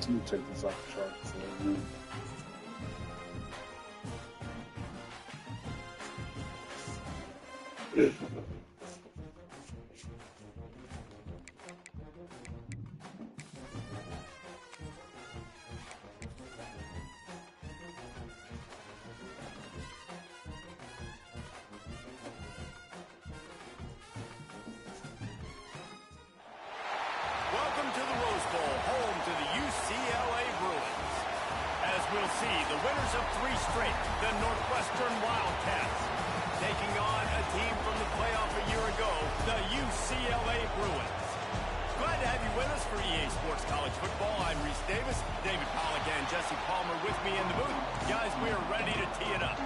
Let me check this out the charts. Welcome to the Rose Bowl, home to the UCLA Bruins. As we'll see, the winners of 3 straight, the Northwestern Wildcats, taking on a team from the playoff a year ago, the UCLA Bruins. Glad to have you with us for EA Sports College Football. I'm Reese Davis, David Pollack and Jesse Palmer with me in the booth. Guys, we are ready to tee it up.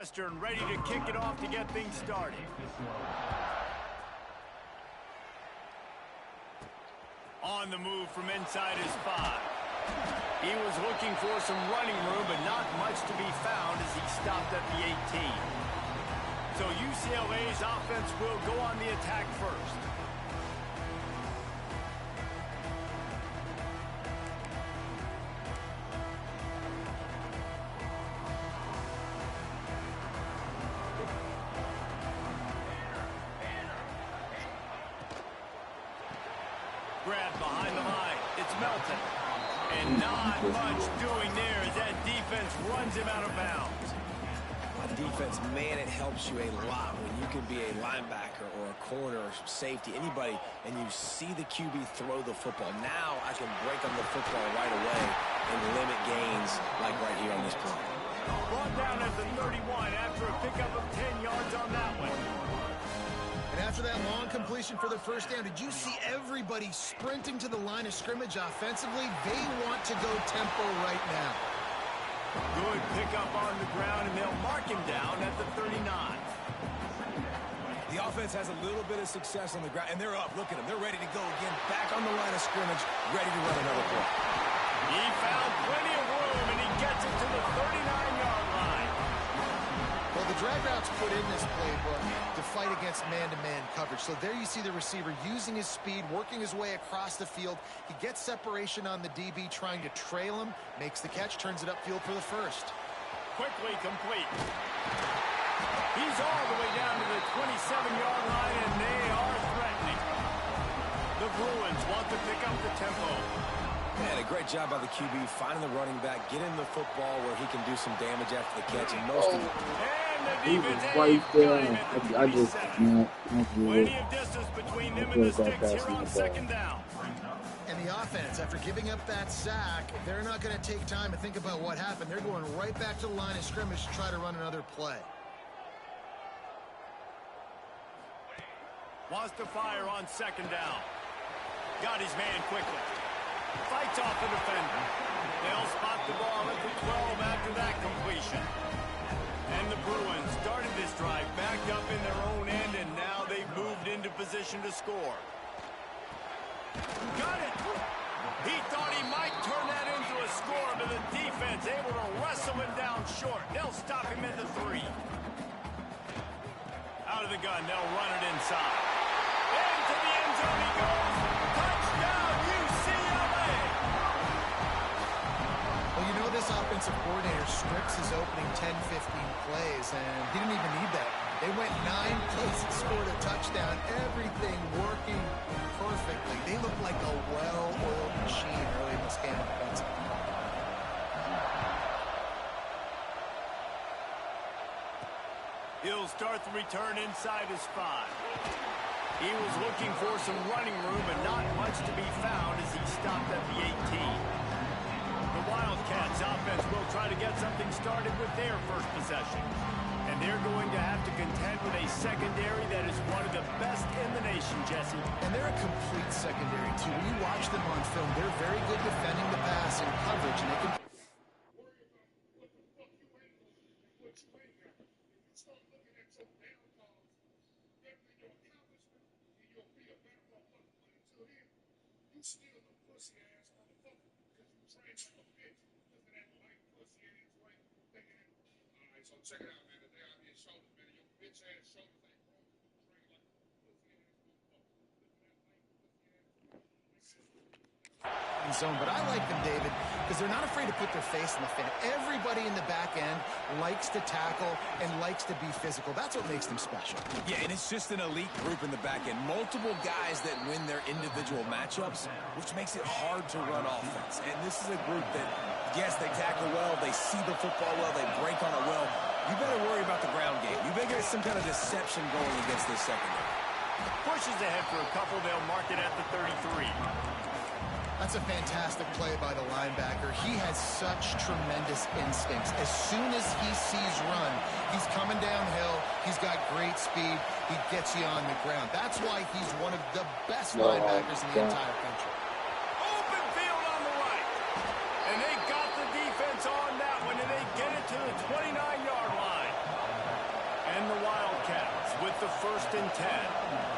Northwestern ready to kick it off to get things started. On the move from inside his 5. He was looking for some running room, but not much to be found as he stopped at the 18. So UCLA's offense will go on the attack first. Grab behind the line. It's Melton. And not much doing there as that defense runs him out of bounds. defense, man, it helps you a lot when you can be a linebacker or a corner or safety, anybody, and you see the QB throw the football. Now I can break on the football right away and limit gains like right here on this play. Brought down at the 31 after a pickup of 10 yards on that one. And after that long completion for the first down, did you see everybody sprinting to the line of scrimmage offensively? They want to go tempo right now. Good pickup on the ground, and they'll mark him down at the 39. The offense has a little bit of success on the ground, and they're up. Look at them. They're ready to go again. Back on the line of scrimmage, ready to run another play. He found plenty of room, and he gets it to the 39-yard line. Well, the drag routes put in this playbook to fight against man-to-man coverage. So there you see the receiver using his speed, working his way across the field. He gets separation on the DB, trying to trail him, makes the catch, turns it upfield for the first. Quickly complete. He's all the way down to the 27-yard line, and they are threatening. The Bruins want to pick up the tempo. Man, a great job by the QB, finding the running back, getting the football where he can do some damage after the catch, and most of it. He was right there. I just can't. Plenty of distance between them and the sticks here on second down. And the offense, after giving up that sack, they're not going to take time to think about what happened. They're going right back to the line of scrimmage to try to run another play. Wants to fire on second down. Got his man quickly. Fights off the defender. They'll spot the ball at the 12 after that completion. And the Bruins started this drive backed up in their own end, and now they've moved into position to score. Got it! He thought he might turn that into a score, but the defense able to wrestle him down short. They'll stop him at the 3. Out of the gun, they'll run it inside. Into the end zone he goes. Touchdown, UCLA! Well, you know this offensive coordinator strips his opening 10, 15 plays, and he didn't even need that. They went 9 plays and scored a touchdown. Everything working perfectly. They look like a well-oiled machine early in this game offensively. He'll start the return inside his 5. He was looking for some running room, but not much to be found as he stopped at the 18. The Wildcats offense will try to get something started with their first possession. And they're going to have to contend with a secondary that is one of the best in the nation, Jesse. And they're a complete secondary, too. When you watch them on film, they're very good defending the pass and coverage, and they can... Check it out, man. The day out here shoulders, man. Your bitch ass shoulders ain't wrong. Train like a pussy ass zone, but I like them, David, because they're not afraid to put their face in the fan. Everybody in the back end likes to tackle and likes to be physical. That's what makes them special. Yeah, and it's just an elite group in the back end. Multiple guys that win their individual matchups, which makes it hard to run offense. And this is a group that, yes, they tackle well, they see the football well, they break on it well. You better worry about the ground game. You better get some kind of deception going against this secondary. Pushes ahead for a couple. They'll mark it at the 33. That's a fantastic play by the linebacker. He has such tremendous instincts. As soon as he sees run, he's coming downhill. He's got great speed. He gets you on the ground. That's why he's one of the best linebackers in the entire country. Open field on the right. And they got the defense on that one, and they get it to the 29-yard line. And the Wildcats with the 1st and 10.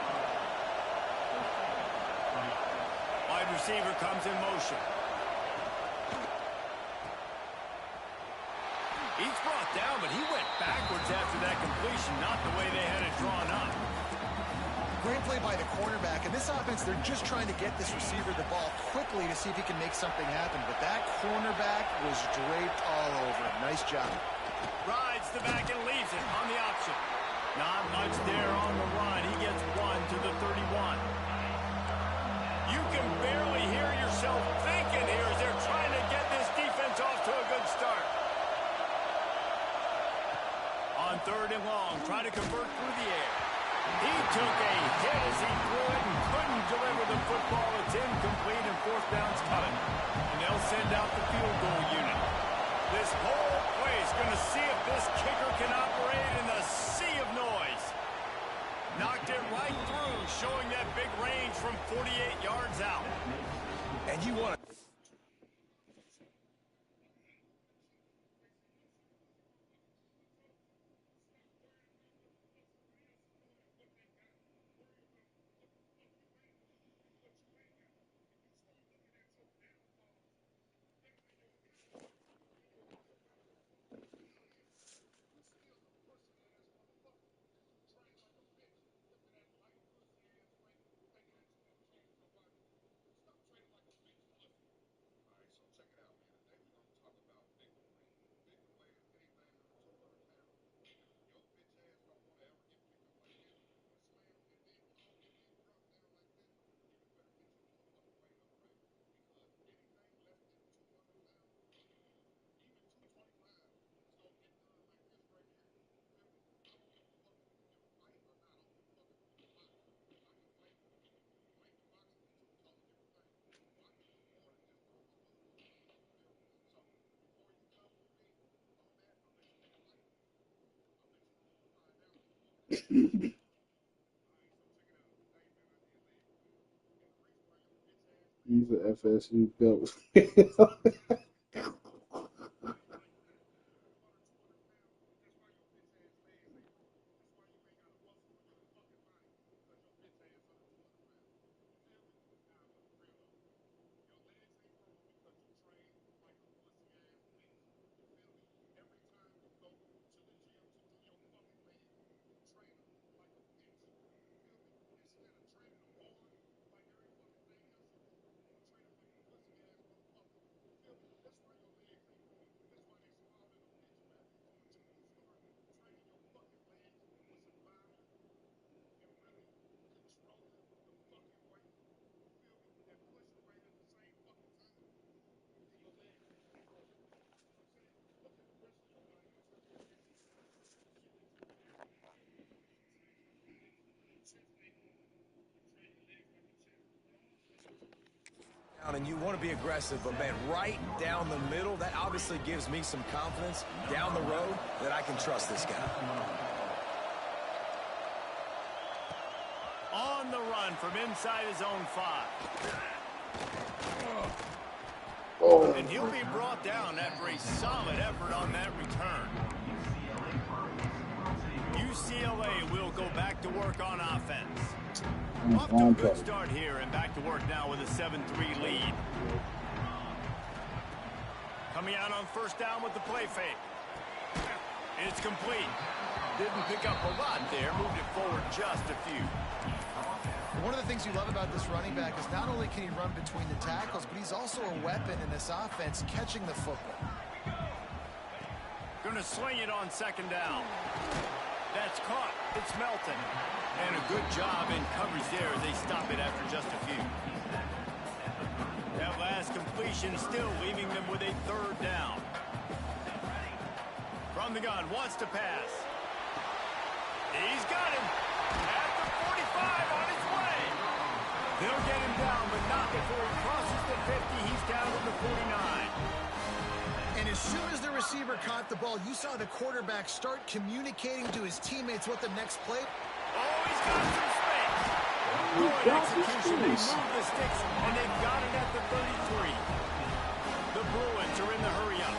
Wide receiver comes in motion. He's brought down, but he went backwards after that completion, not the way they had it drawn up. Great play by the cornerback. In this offense, they're just trying to get this receiver the ball quickly to see if he can make something happen. But that cornerback was draped all over him. Nice job. Rides the back and leaves it on the option. Not much there on the run. He gets 1 to the 31. You can barely hear yourself thinking here as they're trying to get this defense off to a good start. On right as he threw it and couldn't deliver the football. It's incomplete and fourth down's coming. And they'll send out the field goal unit. This whole place going to see if this kicker can operate in the sea of noise. Knocked it right through, showing that big range from 48 yards out. And you want to... He's an FSU belt. And you want to be aggressive, but man, right down the middle, that obviously gives me some confidence down the road that I can trust this guy. On the run from inside his own 5. And he'll be brought down after a solid effort on that return. UCLA will go back to work on offense. Off to a good start here and back to work now with a 7-3 lead. Coming out on first down with the play fake. It's complete. Didn't pick up a lot there, moved it forward just a few. One of the things you love about this running back is not only can he run between the tackles, but he's also a weapon in this offense catching the football. Going to sling it on second down. That's caught. It's Melton. And a good job in coverage there as they stop it after just a few. That last completion still leaving them with a third down. From the gun, wants to pass. He's got him. At the 45 on his way. They'll get him down, but not before he crosses the 50. He's down to the 49. And as soon as the receiver caught the ball, you saw the quarterback start communicating to his teammates what the next play. Oh, he's got some space. Good execution. They move the sticks, and they've got it at the 33. The Bruins are in the hurry up.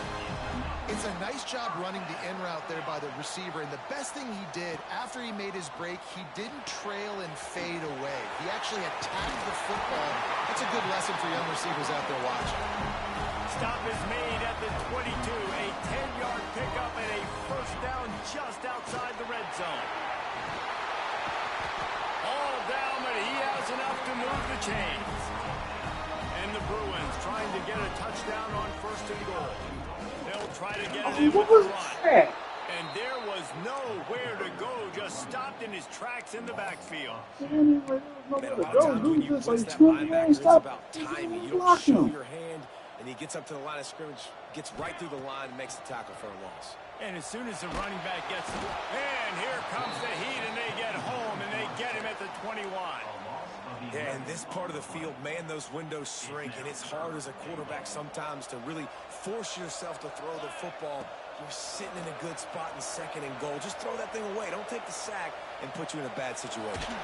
It's a nice job running the in route there by the receiver, and the best thing he did after he made his break, he didn't trail and fade away. He actually attacked the football. That's a good lesson for young receivers out there watching. Stop is made at the 22. A 10-yard pickup and a first down just outside the red zone. All down, but he has enough to move the chains. And the Bruins trying to get a touchdown on first and goal. They'll try to get it in with the run. And there was nowhere to go, just stopped in his tracks in the backfield. Man, a lot of times when you blitz that linebacker, it's about timing. You don't show your hand, and he gets up to the line of scrimmage, gets right through the line, and makes the tackle for a loss. And as soon as the running back gets, and here comes the heat, and they get home, and they get him at the 21. Yeah, in this part of the field, man, those windows shrink, and it's hard as a quarterback sometimes to really force yourself to throw the football. You're sitting in a good spot in second and goal. Just throw that thing away. Don't take the sack and put you in a bad situation.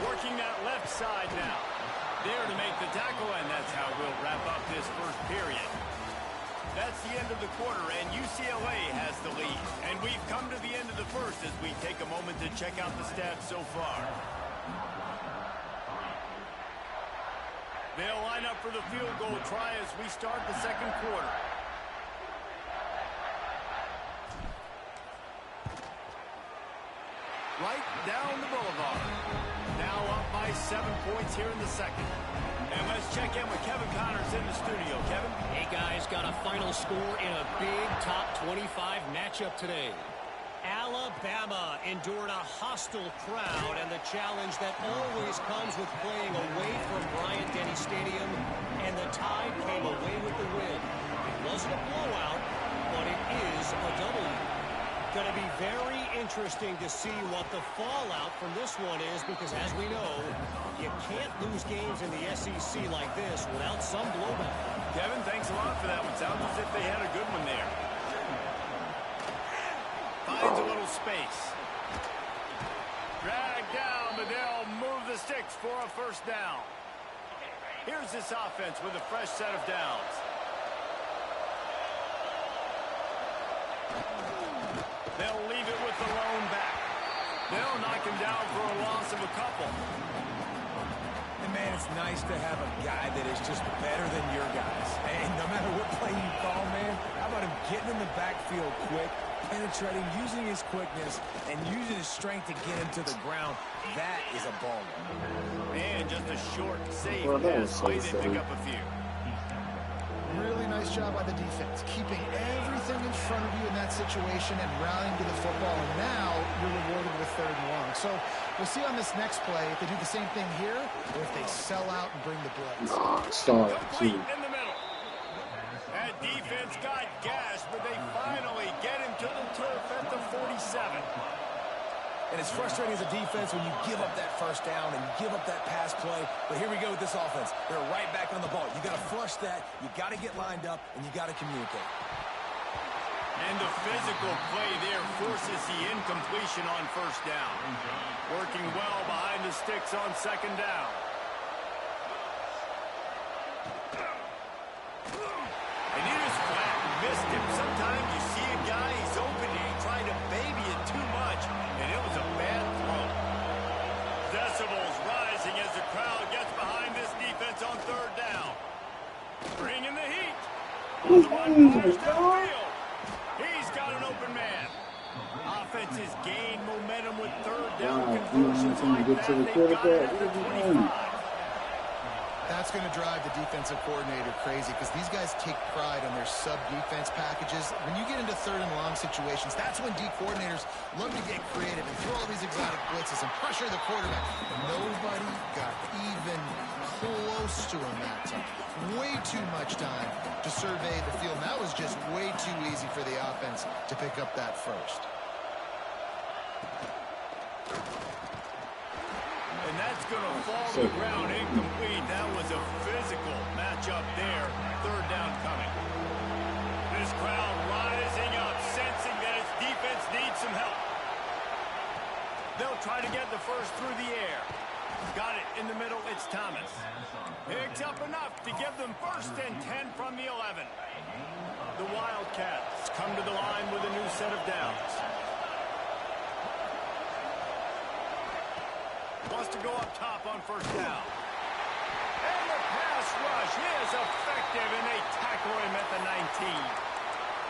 Working that left side now. There to make the tackle, and that's how we'll wrap up this first period. That's the end of the quarter, and UCLA has the lead. And we've come to the end of the first as we take a moment to check out the stats so far. They'll line up for the field goal try as we start the second quarter. Right down the boulevard. Now up by 7 points here in the second. And let's check in with Kevin Connors in the studio. Kevin? Hey, guys, got a final score in a big top 25 matchup today. Alabama endured a hostile crowd and the challenge that always comes with playing away from Bryant-Denny Stadium, and the Tide came away with the win. It wasn't a blowout, but it is a W. Going to be very interesting to see what the fallout from this one is, because as we know, you can't lose games in the SEC like this without some blowback. Kevin, thanks a lot for that one. Sounds as if they had a good one there. Finds a little space. Drag down, but they'll move the sticks for a first down. Here's this offense with a fresh set of downs. They'll leave it with the lone back. They'll knock him down for a loss of a couple. And, man, it's nice to have a guy that is just better than your guys. And no matter what play you call, man, how about him getting in the backfield quick, penetrating, using his quickness, and using his strength to get him to the ground. That is a ball. And just a short save so pass. Way they pick silly. up a few. Really nice job by the defense, keeping everything in front of you in that situation and rallying to the football. And now you're rewarded with third and long. So we'll see on this next play if they do the same thing here or if they sell out and bring the blitz. Star, Complete too. in the middle. That defense got gashed, but they finally get him to the turf at the 47. And it's frustrating as a defense when you give up that first down and you give up that pass play. But here we go with this offense. They're right back on the ball. You got to flush that. You got to get lined up, and you got to communicate. And the physical play there forces the incompletion on first down. Working well behind the sticks on second down. And he just flat missed him. Sometimes you see a guy, he's open, and he tried to baby it too much, and it was a bad throw. Decibels rising as the crowd gets behind this defense on third down. Bringing the heat. On the run, fires downfield. He's got an open man. Offense has gained momentum with third down conversions like that. They've got it at the 25. That's going to drive the defensive coordinator crazy because these guys take pride on their sub-defense packages. When you get into third and long situations, that's when D coordinators love to get creative and throw all these exotic blitzes and pressure the quarterback. Nobody got even close to him that time. Way too much time to survey the field. And that was just way too easy for the offense to pick up that first. And that's going to fall to the ground incomplete. That was a physical matchup there. Third down coming. This crowd rising up, sensing that its defense needs some help. They'll try to get the first through the air. Got it in the middle. It's Thomas. Picks up enough to give them first and 10 from the 11. The Wildcats come to the line with a new set of downs. Wants to go up top on first down. And the pass rush is effective, and they tackle him at the 19.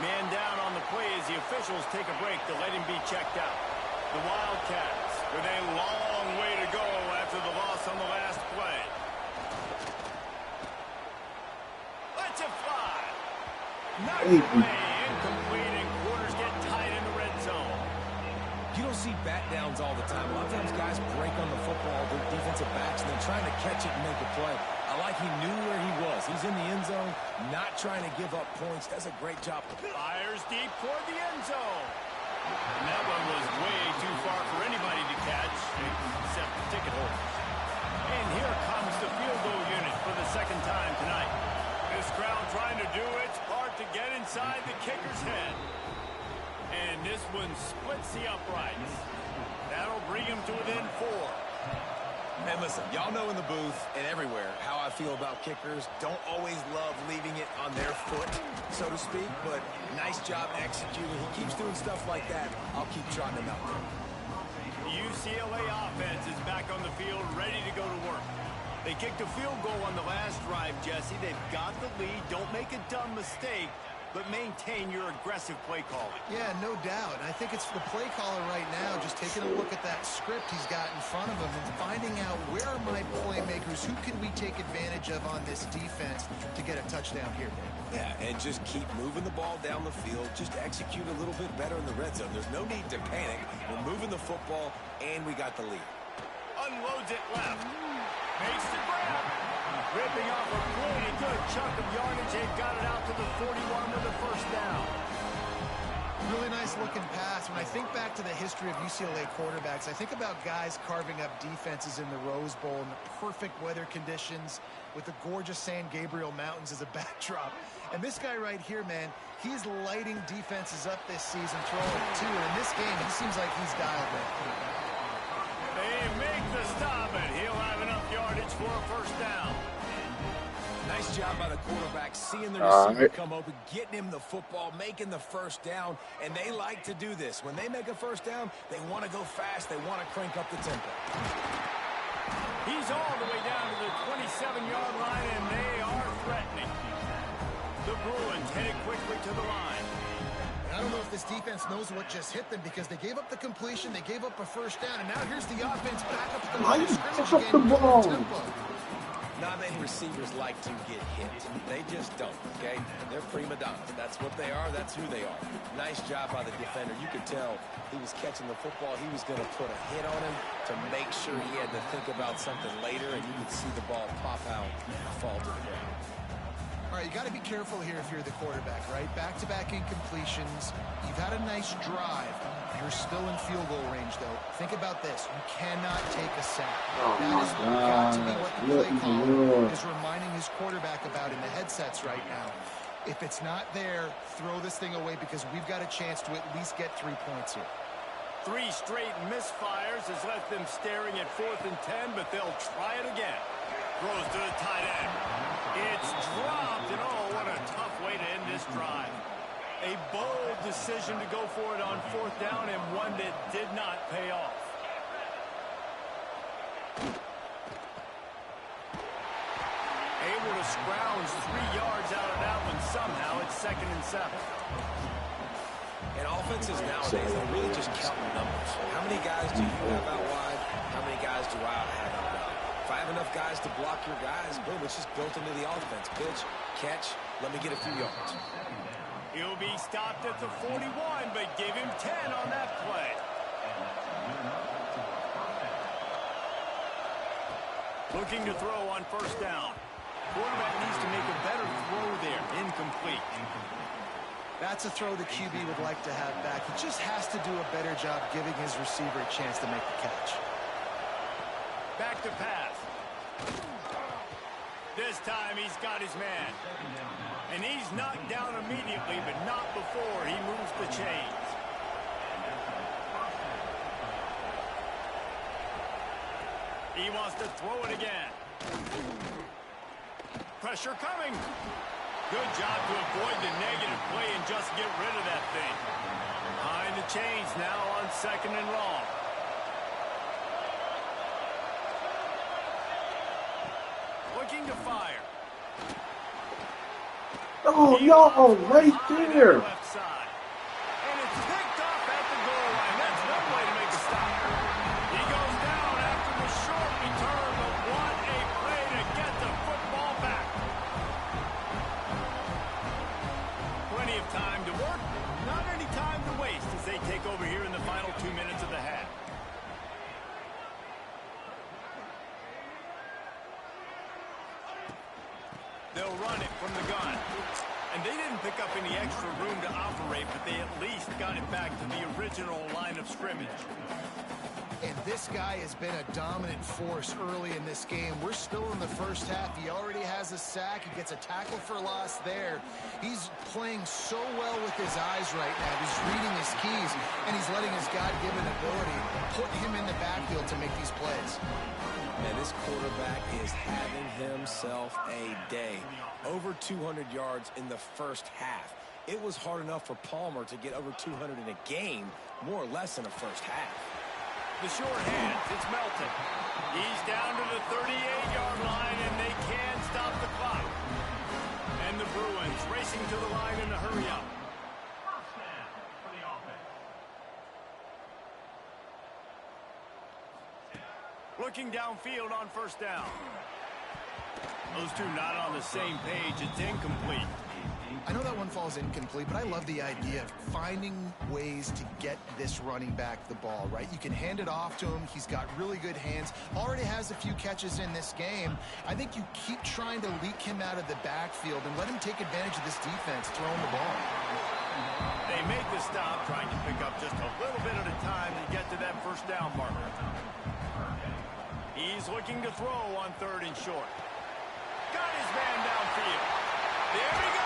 Man down on the play as the officials take a break to let him be checked out. The Wildcats with a long way to go after the loss on the last play. Lets it fly. Knocked away, incomplete, and quarters get tight in the red zone. You don't see bat downs all the time. A lot of times guys break on the football, their defensive backs, and they're trying to catch it and make a play. I like he knew where he was. He's in the end zone, not trying to give up points. Does a great job. Fires deep toward the end zone. And that one was way too far for anybody to catch, except the ticket holder. to get inside the kicker's head. And this one splits the uprights. That'll bring him to within 4. And listen, y'all know in the booth and everywhere how I feel about kickers. Don't always love leaving it on their foot, so to speak, but nice job executing. He keeps doing stuff like that. I'll keep trotting him out there. The UCLA offense is back on the field, ready to go to work. They kicked a field goal on the last drive, Jesse. They've got the lead. Don't make a dumb mistake, but maintain your aggressive play calling. Yeah, no doubt. I think it's the play caller right now just taking a look at that script he's got in front of him and finding out where are my playmakers, who can we take advantage of on this defense to get a touchdown here. Yeah, and just keep moving the ball down the field. Just execute a little bit better in the red zone. There's no need to panic. We're moving the football, and we got the lead. Unloads it left. Makes the grab. Ripping off a really good chunk of yardage. They've got it out to the 41 with a first down. Really nice looking pass. When I think back to the history of UCLA quarterbacks, I think about guys carving up defenses in the Rose Bowl in the perfect weather conditions with the gorgeous San Gabriel Mountains as a backdrop. And this guy right here, man, he's lighting defenses up this season, throwing it too. And in this game, he seems like he's dialed in. They make the stop, and he'll have enough yardage for a first down. Nice job by the quarterback, seeing the receiver come open, getting him the football, making the first down, and they like to do this. When they make a first down, they want to go fast. They want to crank up the tempo. He's all the way down to the 27-yard line, and they are threatening. The Bruins headed quickly to the line. I don't know if this defense knows what just hit them because they gave up the completion, they gave up a first down, and now here's the offense back up to the line of scrimmage again. Not many receivers like to get hit. They just don't, okay? They're prima donnas. That's what they are. That's who they are. Nice job by the defender. You could tell he was catching the football. He was going to put a hit on him to make sure he had to think about something later, and you could see the ball pop out and fall to the ground. All right, you got to be careful here if you're the quarterback, right? Back-to-back incompletions. You've had a nice drive. You're still in field goal range, though. Think about this. You cannot take a sack. That is got to be what the play caller is reminding his quarterback about in the headsets right now. If it's not there, throw this thing away because we've got a chance to at least get 3 points here. 3 straight misfires has left them staring at 4th and 10, but they'll try it again. Throws to the tight end. It's dropped, and oh, what a tough way to end this drive. A bold decision to go for it on 4th down, and one that did not pay off. Able to scrounge 3 yards out of that one somehow. It's 2nd and 7. And offenses nowadays, they're really just counting numbers. How many guys do you have out wide? How many guys do I have out wide? If I have enough guys to block your guys, boom, it's just built into the offense. Pitch, catch, let me get a few yards. He'll be stopped at the 41, but give him 10 on that play. Looking to throw on 1st down. Quarterback needs to make a better throw there. Incomplete. That's a throw the QB would like to have back. He just has to do a better job giving his receiver a chance to make the catch. Back to pass. This time he's got his man. And he's knocked down immediately, but not before he moves the chains. He wants to throw it again. Pressure coming. Good job to avoid the negative play and just get rid of that thing. Behind the chains now on 2nd and long. Looking to fire. Oh, no, right there. Left side. And it's picked off at the goal line. That's one way to make a stop. He goes down after the short return, but what a play to get the football back. Plenty of time to work. Not any time to waste as they take over here in the final 2 minutes of the half. They'll run it from the gun. And they didn't pick up any extra room to operate, but they at least got it back to the original line of scrimmage. And this guy has been a dominant force early in this game. We're still in the first half. He already has a sack. He gets a tackle for loss there. He's playing so well with his eyes right now. He's reading his keys, and he's letting his God-given ability put him in the backfield to make these plays. And this quarterback is having himself a day. Over 200 yards in the first half. It was hard enough for Palmer to get over 200 in a game, more or less in the first half. The short hands, it's Melton. He's down to the 38-yard line, and they can stop the clock. And the Bruins racing to the line in a hurry-up. Looking downfield on first down. Those two not on the same page. It's incomplete. I know that one falls incomplete, but I love the idea of finding ways to get this running back the ball, right? You can hand it off to him. He's got really good hands. Already has a few catches in this game. I think you keep trying to leak him out of the backfield and let him take advantage of this defense throwing the ball. They make the stop, trying to pick up just a little bit at a time to get to that first down marker. He's looking to throw on 3rd and short. Got his man downfield. There he goes.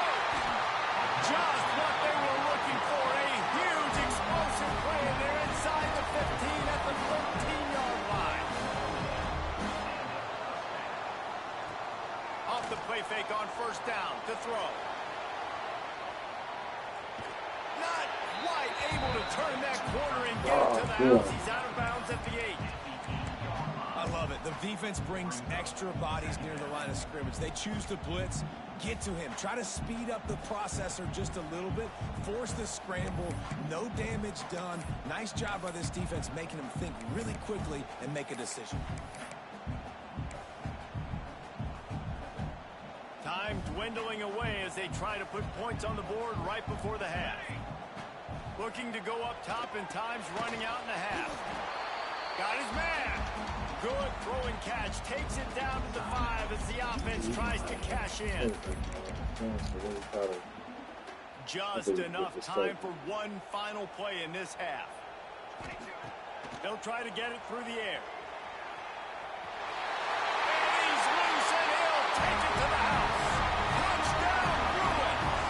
Just what they were looking for. A huge explosive play. They're inside the 15 at the 13-yard line. Off the play fake on first down to throw. Not quite able to turn that corner and get it to the house. He's out of bounds at the 8. I love it. The defense brings extra bodies near the line of scrimmage. They choose to blitz, get to him, try to speed up the processor just a little bit, force the scramble, no damage done. Nice job by this defense making him think really quickly and make a decision. Time dwindling away as they try to put points on the board right before the half. Looking to go up top, and time's running out in the half. Got his man. Good throwing catch. Takes it down to the 5 as the offense tries to cash in. Just enough time for one final play in this half. They'll try to get it through the air. And he's loose, and he'll take it to the house. Touchdown, Bruins!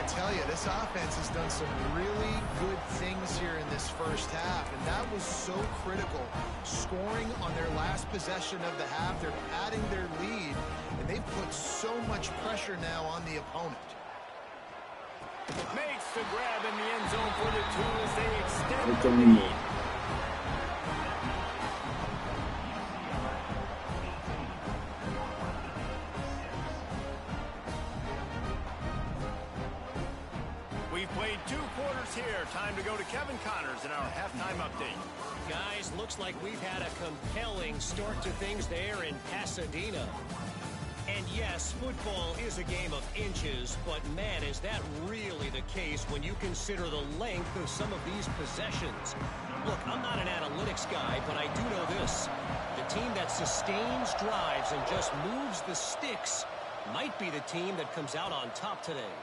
Tell you, this offense has done some really good things here in this first half, and that was so critical. Scoring on their last possession of the half, they're padding their lead, and they've put so much pressure now on the opponent. Makes the grab in the end zone for the 2 as they extend the lead. Played 2 quarters here. Time to go to Kevin Connors in our halftime update. Guys, looks like we've had a compelling start to things there in Pasadena. And yes, football is a game of inches, but man, is that really the case when you consider the length of some of these possessions. Look, I'm not an analytics guy, but I do know this. The team that sustains drives and just moves the sticks might be the team that comes out on top today.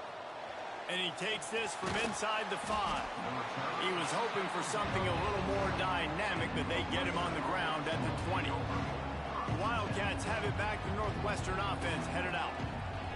And he takes this from inside the 5. He was hoping for something a little more dynamic, but they get him on the ground at the 20. The Wildcats have it back. The Northwestern offense headed out.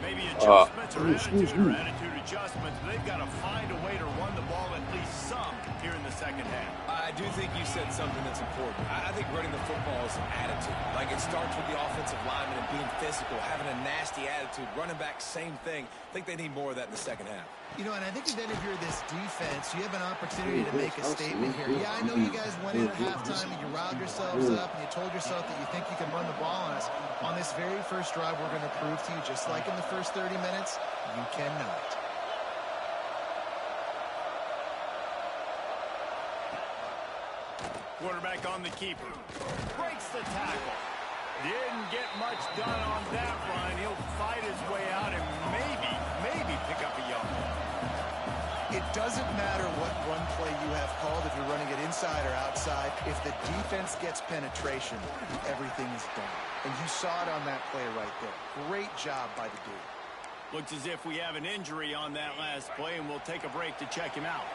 Maybe adjustments or attitude adjustments, but they've got to find a way to run the ball at least some here in the second half. I do think you said something that's important. I think running the football is an attitude. Like, it starts with the offensive lineman and being physical, having a nasty attitude. Running back, same thing. I think they need more of that in the second half. You know, and I think then if you're this defense, you have an opportunity to make a statement here. Yeah, I know you guys went in at halftime and you riled yourselves up and you told yourself that you think you can run the ball on us. On this very first drive, we're going to prove to you, just like in the first 30 minutes, you cannot. Quarterback on the keeper. Breaks the tackle. Didn't get much done on that run. He'll fight his way out and maybe pick up a yard. It doesn't matter what run play you have called, if you're running it inside or outside. If the defense gets penetration, everything is done. And you saw it on that play right there. Great job by the dude. Looks as if we have an injury on that last play, and we'll take a break to check him out.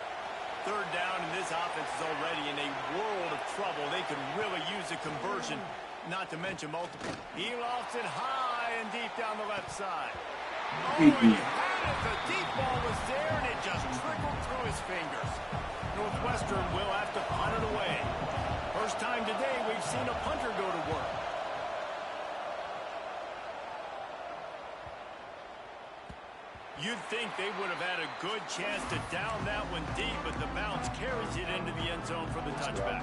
Third down, and this offense is already in a world of trouble. They could really use a conversion, not to mention multiple. He lofts it high and deep down the left side. Oh, he had it. The deep ball was there, and it just trickled through his fingers. Northwestern will have to punt it away. First time today we've seen a punter go to work. You'd think they would have had a good chance to down that one deep, but the bounce carries it into the end zone for the touchback.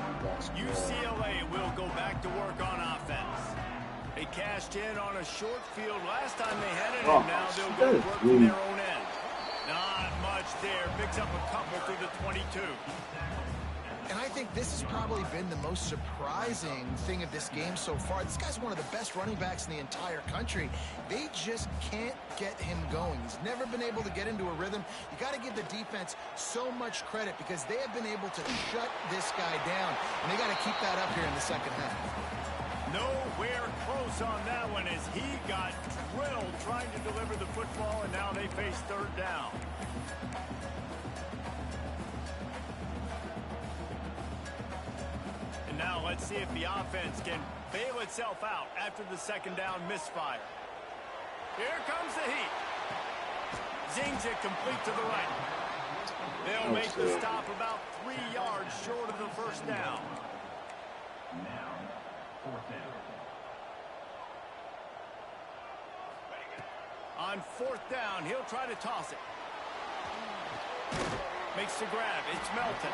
UCLA will go back to work on offense. They cashed in on a short field last time they had it, and now they'll go work from their own end. Not much there. Picks up a couple through the 22. And I think this has probably been the most surprising thing of this game so far. This guy's one of the best running backs in the entire country. They just can't get him going. He's never been able to get into a rhythm. You got to give the defense so much credit because they have been able to shut this guy down. And they got to keep that up here in the second half. Nowhere close on that one as he got drilled trying to deliver the football, and now they face third down. And now let's see if the offense can bail itself out after the second down misfire. Here comes the heat. Zings it complete to the right. They'll make the stop about 3 yards short of the first down. Now, fourth down. On fourth down, he'll try to toss it. Makes the grab. It's Melton.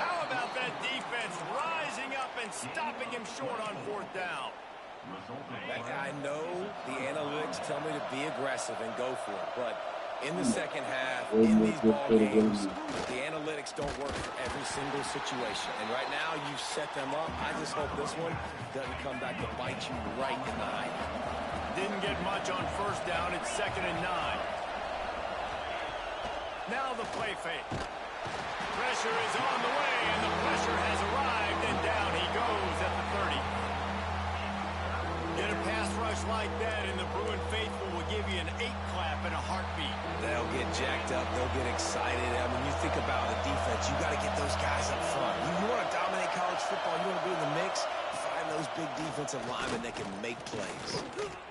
How about that defense rising up and stopping him short on fourth down? I know the analytics tell me to be aggressive and go for it, but in the second half, in these ball games, the analytics don't work for every single situation. And right now, you set them up. I just hope this one doesn't come back to bite you right in the eye. Didn't get much on first down. It's 2nd and 9. Now the play fake. Pressure is on the way, and the pressure has arrived, and down he goes at the 30. Get a pass rush like that, and the Bruin faithful will give you an 8-clap and a heartbeat. They'll get jacked up. They'll get excited. I mean, you think about the defense. You got to get those guys up front. You want to dominate college football. You want to be in the mix. Find those big defensive linemen that can make plays.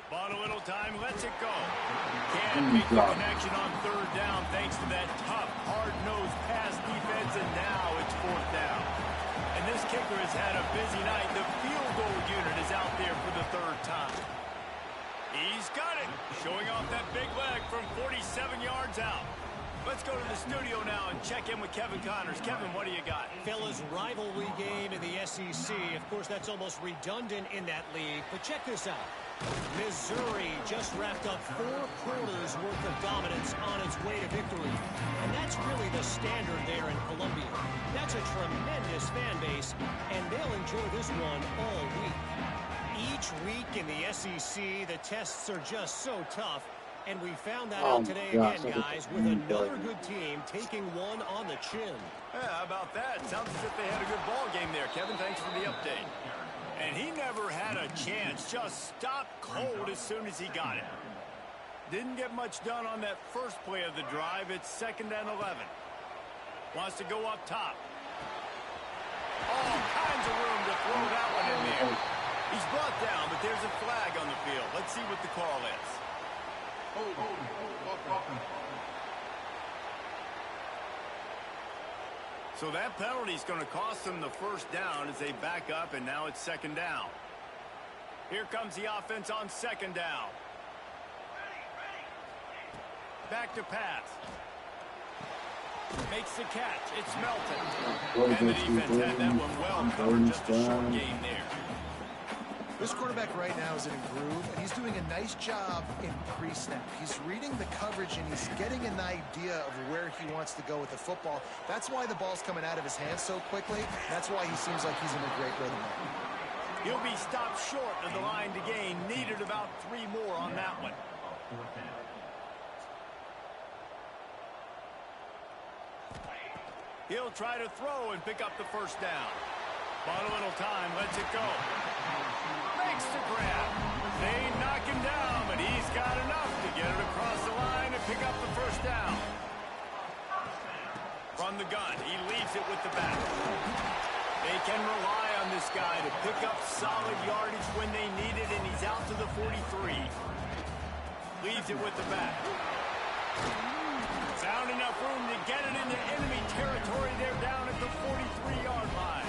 Bought a little time, lets it go. Can't make the connection on third down thanks to that tough, hard-nosed pass defense, and now it's fourth down. And this kicker has had a busy night. The field goal unit is out there for the third time. He's got it, showing off that big leg from 47 yards out. Let's go to the studio now and check in with Kevin Connors. Kevin, what do you got? Fellas, rivalry game in the SEC. Of course, that's almost redundant in that league. But check this out. Missouri just wrapped up 4 quarters worth of dominance on its way to victory. And that's really the standard there in Columbia. That's a tremendous fan base, and they'll enjoy this one all week. Each week in the SEC, the tests are just so tough. And we found that out today again, guys, with another good team taking one on the chin. Yeah, how about that? Sounds as if they had a good ball game there. Kevin, thanks for the update. And he never had a chance. Just stopped cold as soon as he got it. Didn't get much done on that first play of the drive. It's 2nd and 11. Wants to go up top. All kinds of room to throw that one in there. He's brought down, but there's a flag on the field. Let's see what the call is. So that penalty is going to cost them the first down as they back up, and now it's 2nd down. Here comes the offense on 2nd down. Back to pass. Makes the catch. It's Melton. And the defense had that one well covered. Just a short game there. This quarterback right now is in a groove, and he's doing a nice job in pre-snap. He's reading the coverage, and he's getting an idea of where he wants to go with the football. That's why the ball's coming out of his hands so quickly. That's why he seems like he's in a great rhythm. He'll be stopped short of the line to gain. Needed about 3 more on that one. He'll try to throw and pick up the first down. Bought a little time, lets it go. Makes the grab. They knock him down, but he's got enough to get it across the line and pick up the first down. From the gun, he leaves it with the back. They can rely on this guy to pick up solid yardage when they need it, and he's out to the 43. Leaves it with the back. Found enough room to get it into enemy territory. They're down at the 43-yard line.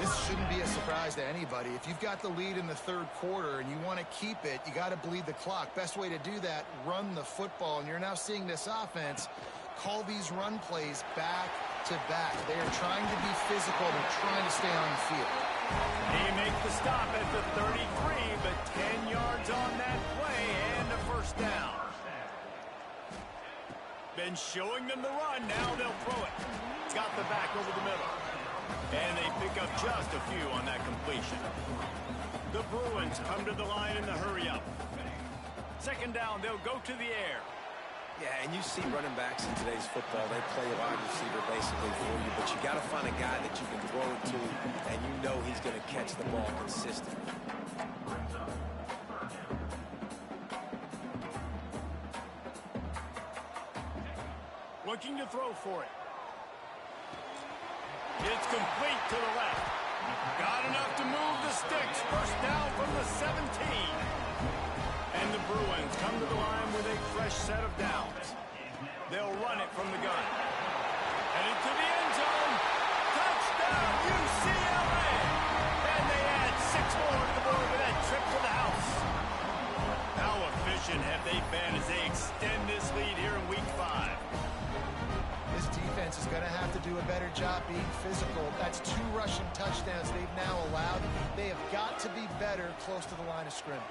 This shouldn't be a surprise to anybody. If you've got the lead in the third quarter and you want to keep it, you got to bleed the clock. Best way to do that, run the football. And you're now seeing this offense call these run plays back to back. They are trying to be physical. They're trying to stay on the field. They make the stop at the 33, but 10 yards on that play and a first down. Been showing them the run. Now they'll throw it. Got the back over the middle. And they pick up just a few on that completion. The Bruins come to the line in the hurry-up. Second down, they'll go to the air. Yeah, and you see running backs in today's football, they play a wide receiver basically for you, but you got to find a guy that you can throw it to, and you know he's going to catch the ball consistently. Looking to throw for it. It's complete to the left. Got enough to move the sticks. First down from the 17. And the Bruins come to the line with a fresh set of downs. They'll run it from the gun. And into the end zone. Touchdown, UCLA! And they add 6 more to the board with that trip to the house. How efficient have they been as they extend this lead here in Week 5? This defense is going to have to do a better job being physical. That's 2 rushing touchdowns they've now allowed. They have got to be better close to the line of scrimmage.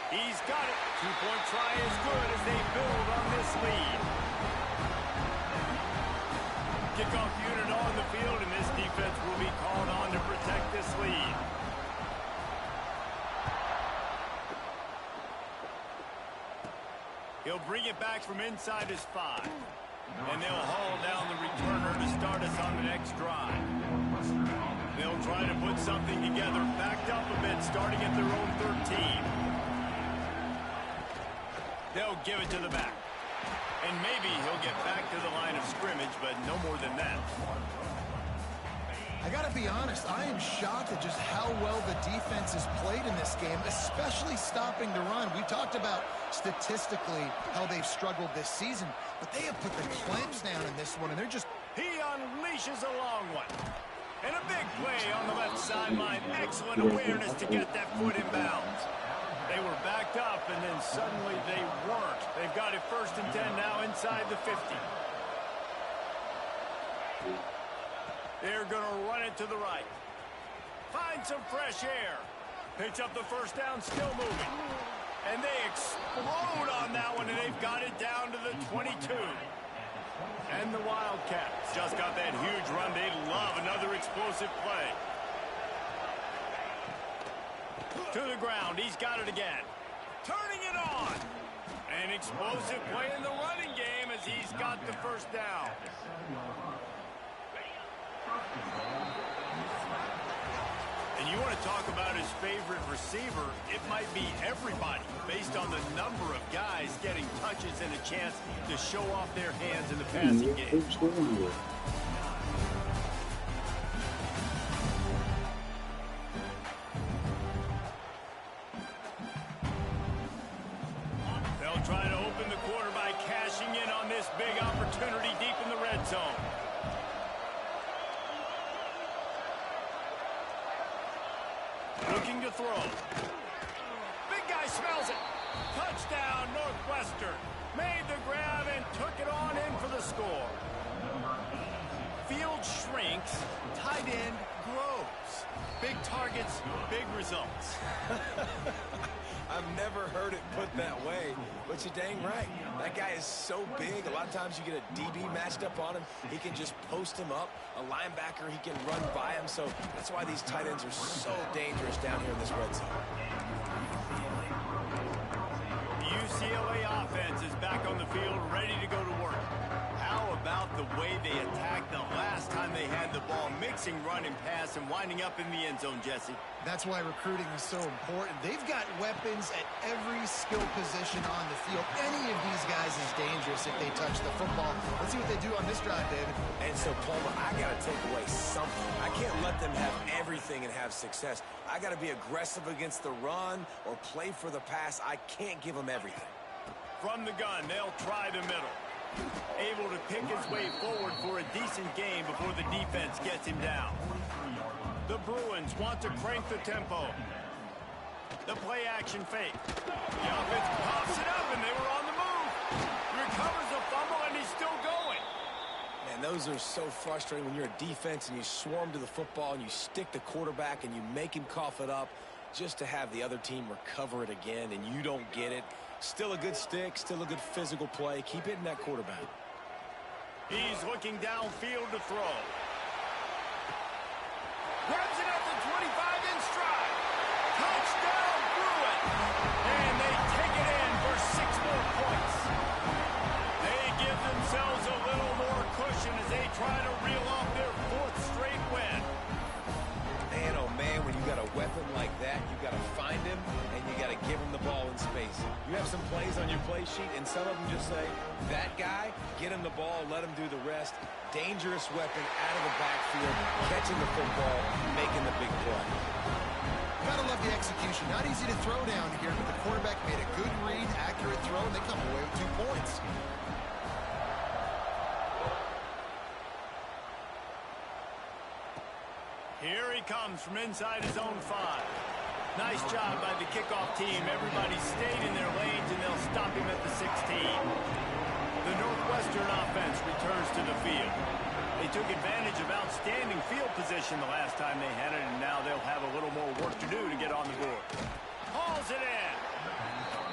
He's got it. 2-point try is good as they build on this lead. Kickoff unit on the field, and this defense will be called on to protect this lead. He'll bring it back from inside his 5. And they'll haul down the returner to start us on the next drive. They'll try to put something together, backed up a bit, starting at their own 13. They'll give it to the back. And maybe he'll get back to the line of scrimmage, but no more than that. I got to be honest, I am shocked at just how well the defense has played in this game, especially stopping the run. We talked about statistically how they've struggled this season, but they have put the clamps down in this one, and they're just... He unleashes a long one. And a big play on the left sideline. Excellent awareness to get that foot in bounds. They were backed up, and then suddenly they weren't. They've got it 1st and 10 now inside the 50. They're going to run it to the right. Find some fresh air. Picks up the first down, still moving. And they explode on that one, and they've got it down to the 22. And the Wildcats just got that huge run. They love another explosive play. To the ground. He's got it again. Turning it on. An explosive play in the running game as he's got the first down. And you want to talk about his favorite receiver, it might be everybody based on the number of guys getting touches and a chance to show off their hands in the passing game. They'll try to open the quarter by cashing in on this big opportunity deep in the red zone. Looking to throw. Big guy smells it. Touchdown, Northwestern. Made the grab and took it on in for the score. Field shrinks, tight end grows. Big targets, big results. I've never heard it put that way, but you're dang right. That guy is so big, a lot of times you get a DB matched up on him. He can just post him up. A linebacker, he can run by him, so that's why these tight ends are so dangerous down here in this red zone. The UCLA offense is back on the field, ready to go to work. How about the way they attacked the last time they had the ball, mixing run and pass and winding up in the end zone, Jesse. That's why recruiting is so important. They've got weapons at every skill position on the field. Any of these guys is dangerous if they touch the football. Let's see what they do on this drive, David. And so, Palmer, I got to take away something. I can't let them have everything and have success. I got to be aggressive against the run or play for the pass. I can't give them everything. From the gun, they'll try the middle. Able to pick his way forward for a decent gain before the defense gets him down. The Bruins want to crank the tempo. The play action fake. The offense pops it up, and they were on the move. Recovers a fumble, and he's still going. Man, those are so frustrating when you're a defense and you swarm to the football and you stick the quarterback and you make him cough it up just to have the other team recover it again, and you don't get it. Still a good stick, still a good physical play. Keep hitting that quarterback. He's looking downfield to throw. Grabs it at the 25 in stride. Touchdown, Bruins. And they take it in for 6 more points. They give themselves a little more cushion as they try to reel off their 4th straight win. Man, oh man, when you got a weapon like that, you got to find him and you got to give him the ball in space. You have some plays on your play sheet, and some of them just say, that guy, get him the ball, let him do the rest. Dangerous weapon out of the backfield, catching the football, making the big play. Gotta love the execution. Not easy to throw down here, but the quarterback made a good read, accurate throw, and they come away with 2 points. Here he comes from inside his own 5. Nice job by the kickoff team. Everybody stayed in their lanes, and they'll stop him at the 16. The Northwestern offense returns to the field. They took advantage of outstanding field position the last time they had it, and now they'll have a little more work to do to get on the board. Hauls it in.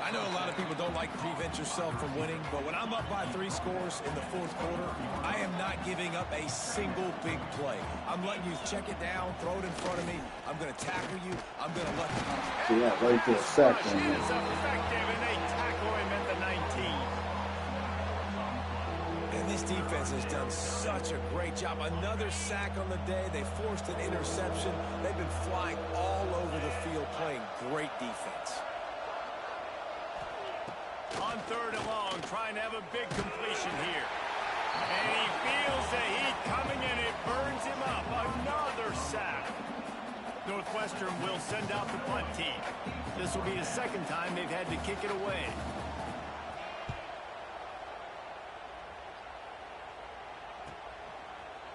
I know a lot of people don't like to prevent yourself from winning, but when I'm up by 3 scores in the 4th quarter, I am not giving up a single big play. I'm letting you check it down, throw it in front of me. I'm going to tackle you. I'm going to let you. Yeah, right there, sack. He is effective, and they tackle him at the 19. And this defense has done such a great job. Another sack on the day. They forced an interception. They've been flying all over the field, playing great defense. On 3rd and long, trying to have a big completion here. And he feels the heat coming, and it burns him up. Another sack. Northwestern will send out the punt team. This will be the 2nd time they've had to kick it away.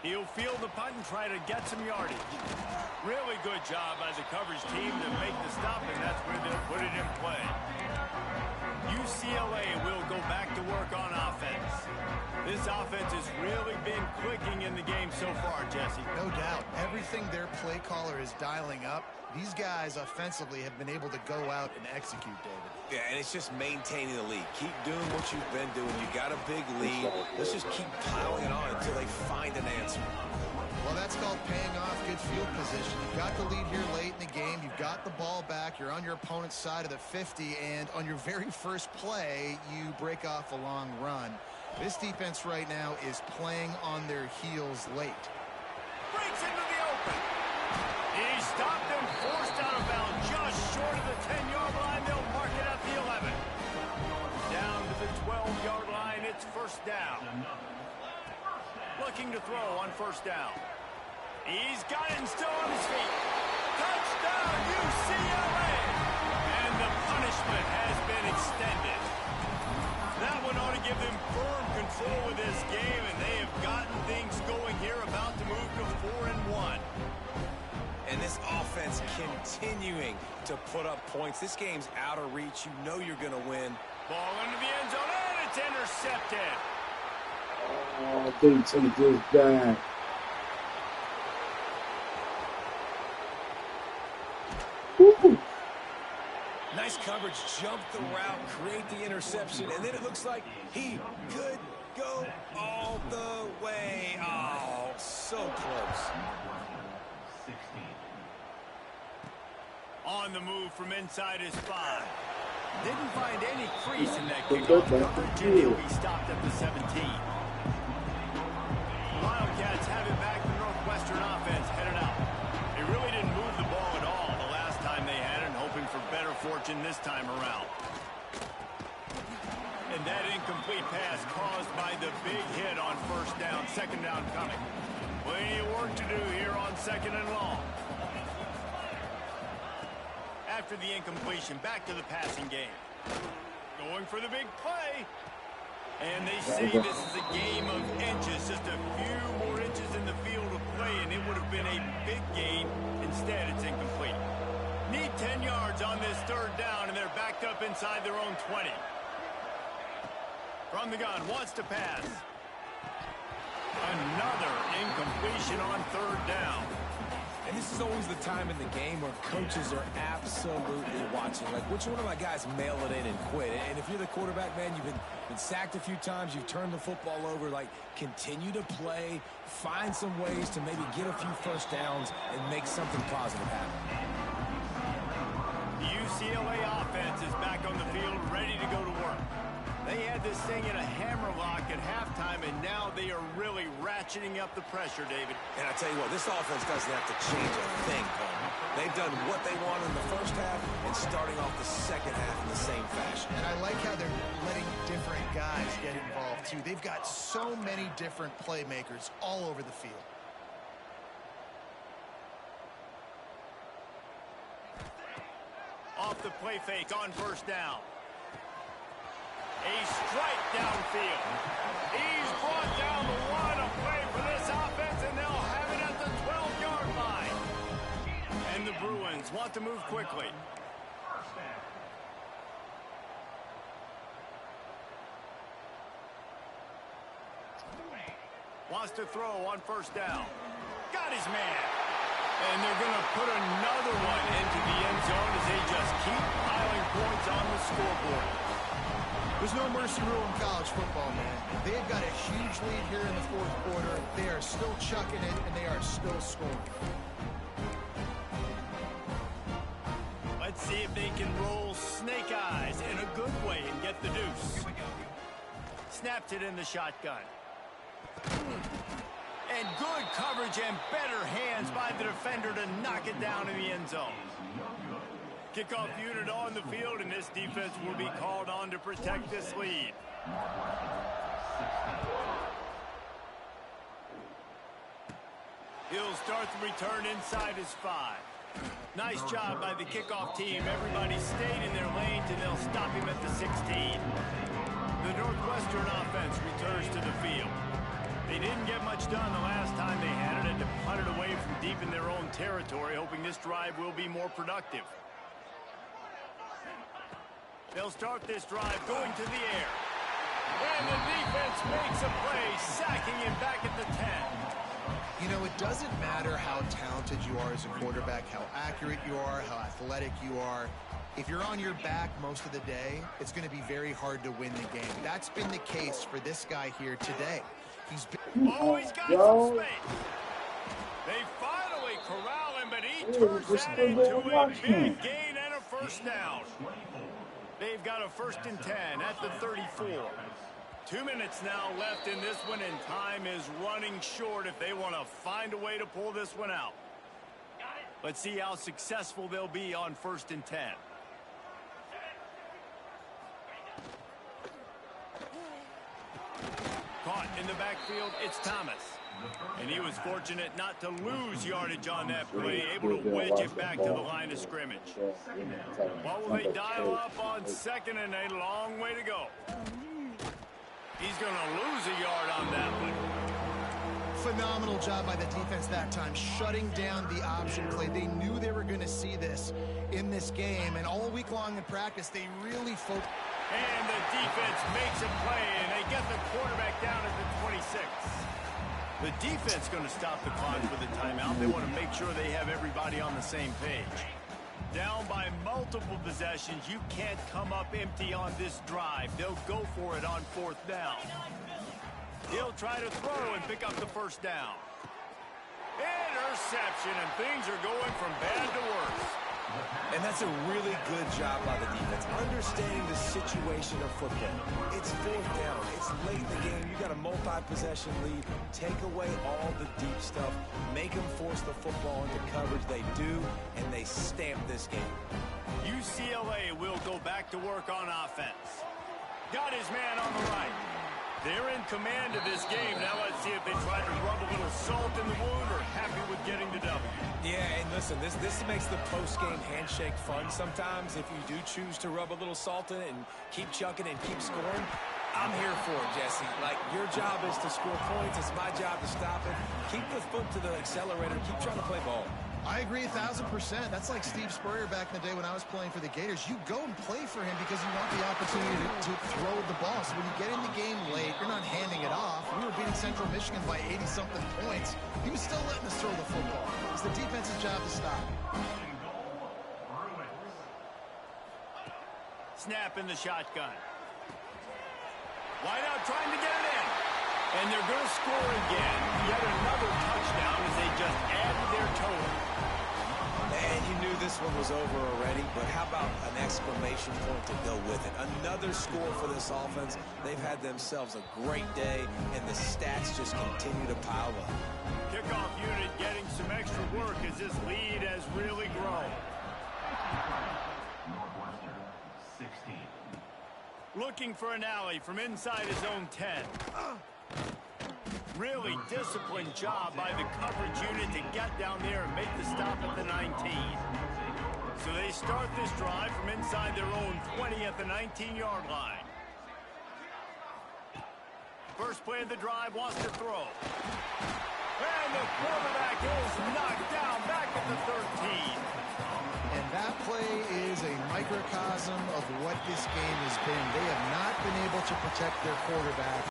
He'll field the punt and try to get some yardage. Really good job by the coverage team to make the stop, and that's where they'll put it in play. UCLA will go back to work on offense. This offense has really been clicking in the game so far, Jesse. No doubt. Everything their play caller is dialing up, these guys offensively have been able to go out and execute, David. Yeah, and it's just maintaining the lead. Keep doing what you've been doing. You got a big lead. Let's just keep piling it on until they find an answer. Well, that's called paying off good field position. You've got the lead here late in the game. You've got the ball back. You're on your opponent's side of the 50, and on your very first play, you break off a long run. This defense right now is playing on their heels late. Breaks into the open. He stopped him, forced out of bounds, just short of the 10-yard line. They'll mark it at the 11. Down to the 12-yard line, it's 1st down. Looking to throw on 1st down. He's got it and still on his feet. Touchdown, UCLA! And the punishment has been extended. That one ought to give them firm control of this game, and they have gotten things going here, about to move to 4-1. And this offense continuing to put up points. This game's out of reach. You know you're going to win. Ball into the end zone, and it's intercepted. Oh, they take this back. Woo. Nice coverage, jump the route, create the interception, and then it looks like he could go all the way. Oh, so close. On the move from inside his 5. Didn't find any crease in that kickoff coverage, and he'll be stopped at the 17. fortune this time around. And that incomplete pass caused by the big hit on first down. Second down coming. Plenty of work to do here on second and long. After the incompletion, back to the passing game. Going for the big play. And they say this is a game of inches. Just a few more inches in the field of play, and it would have been a big gain. Instead, it's incomplete. Need 10 yards on this third down, and they're backed up inside their own 20. From the gun, wants to pass. Another incompletion on third down. And this is always the time in the game where coaches are absolutely watching. Like, which one of my guys mail it in and quit? And if you're the quarterback, man, you've been sacked a few times, you've turned the football over, like, continue to play, find some ways to maybe get a few first downs and make something positive happen. The UCLA offense is back on the field, ready to go to work. They had this thing in a hammerlock at halftime, and now they are really ratcheting up the pressure, David. And I tell you what, this offense doesn't have to change a thing, Coleman. They've done what they wanted in the first half and starting off the second half in the same fashion. And I like how they're letting different guys get involved, too. They've got so many different playmakers all over the field. Off the play fake on first down. A strike downfield. He's brought down the line of play for this offense, and they'll have it at the 12-yard line. And the Bruins want to move quickly. Wants to throw on first down. Got his man. And they're going to put another one into the end zone as they just keep piling points on the scoreboard. There's no mercy rule in college football, man. They've got a huge lead here in the fourth quarter. They are still chucking it, and they are still scoring. Let's see if they can roll snake eyes in a good way and get the deuce. Snapped it in the shotgun. And good coverage and better hands by the defender to knock it down in the end zone. Kickoff unit on the field, and this defense will be called on to protect this lead. He'll start the return inside his 5. Nice job by the kickoff team. Everybody stayed in their lanes, and they'll stop him at the 16. The Northwestern offense returns to the field. They didn't get much done the last time they had it, and to punt it away from deep in their own territory, hoping this drive will be more productive. They'll start this drive going to the air. And the defense makes a play, sacking him back at the 10. You know, it doesn't matter how talented you are as a quarterback, how accurate you are, how athletic you are. If you're on your back most of the day, it's going to be very hard to win the game. That's been the case for this guy here today. He's got some space. They finally corral him, but he turns that into a big gain and a first down. They've got a 1st and 10 at the 34. 2 minutes now left in this one, and time is running short if they want to find a way to pull this one out. Let's see how successful they'll be on 1st and 10. Caught in the backfield, it's Thomas. And he was fortunate not to lose yardage on that play, able to wedge it back to the line of scrimmage. What will they dial up on 2nd and a long way to go? He's going to lose a yard on that one. Phenomenal job by the defense that time, shutting down the option play. They knew they were going to see this in this game, and all week long in practice, they really focused. And the defense makes a play, and they get the quarterback down at the 26. The defense going to stop the clock for the timeout. They want to make sure they have everybody on the same page. Down by multiple possessions, you can't come up empty on this drive. They'll go for it on 4th down. He'll try to throw and pick up the 1st down. Interception, and things are going from bad to worse. And that's a really good job by the defense, understanding the situation of football. It's fourth down. It's late in the game. You got a multi-possession lead. Take away all the deep stuff. Make them force the football into coverage. They do, and they stamp this game. UCLA will go back to work on offense. Got his man on the right. They're in command of this game. Now let's see if they try to rub a little salt in the wound or happy with getting the W. Yeah, and listen, this makes the post-game handshake fun sometimes. If you do choose to rub a little salt in it and keep chucking and keep scoring, I'm here for it, Jesse. Like, your job is to score points. It's my job to stop it. Keep the foot to the accelerator. Keep trying to play ball. I agree 1,000%. That's like Steve Spurrier back in the day when I was playing for the Gators. You go and play for him because you want the opportunity to throw the ball. So when you get in the game late, you're not handing it off. We were beating Central Michigan by 80-something points. He was still letting us throw the football. It's the defense's job to stop. Snap in the shotgun. Wide out trying to get it in. And they're going to score again. Yet another touchdown as they just added their total. And you knew this one was over already, but how about an exclamation point to go with it? Another score for this offense. They've had themselves a great day, and the stats just continue to pile up. Kickoff unit getting some extra work as this lead has really grown. Looking for an alley from inside his own 10. Really disciplined job by the coverage unit to get down there and make the stop at the 19. So they start this drive from inside their own 20 at the 19-yard line. First play of the drive wants to throw. And the quarterback is knocked down back at the 13. And that play is a microcosm of what this game has been. They have not been able to protect their quarterback.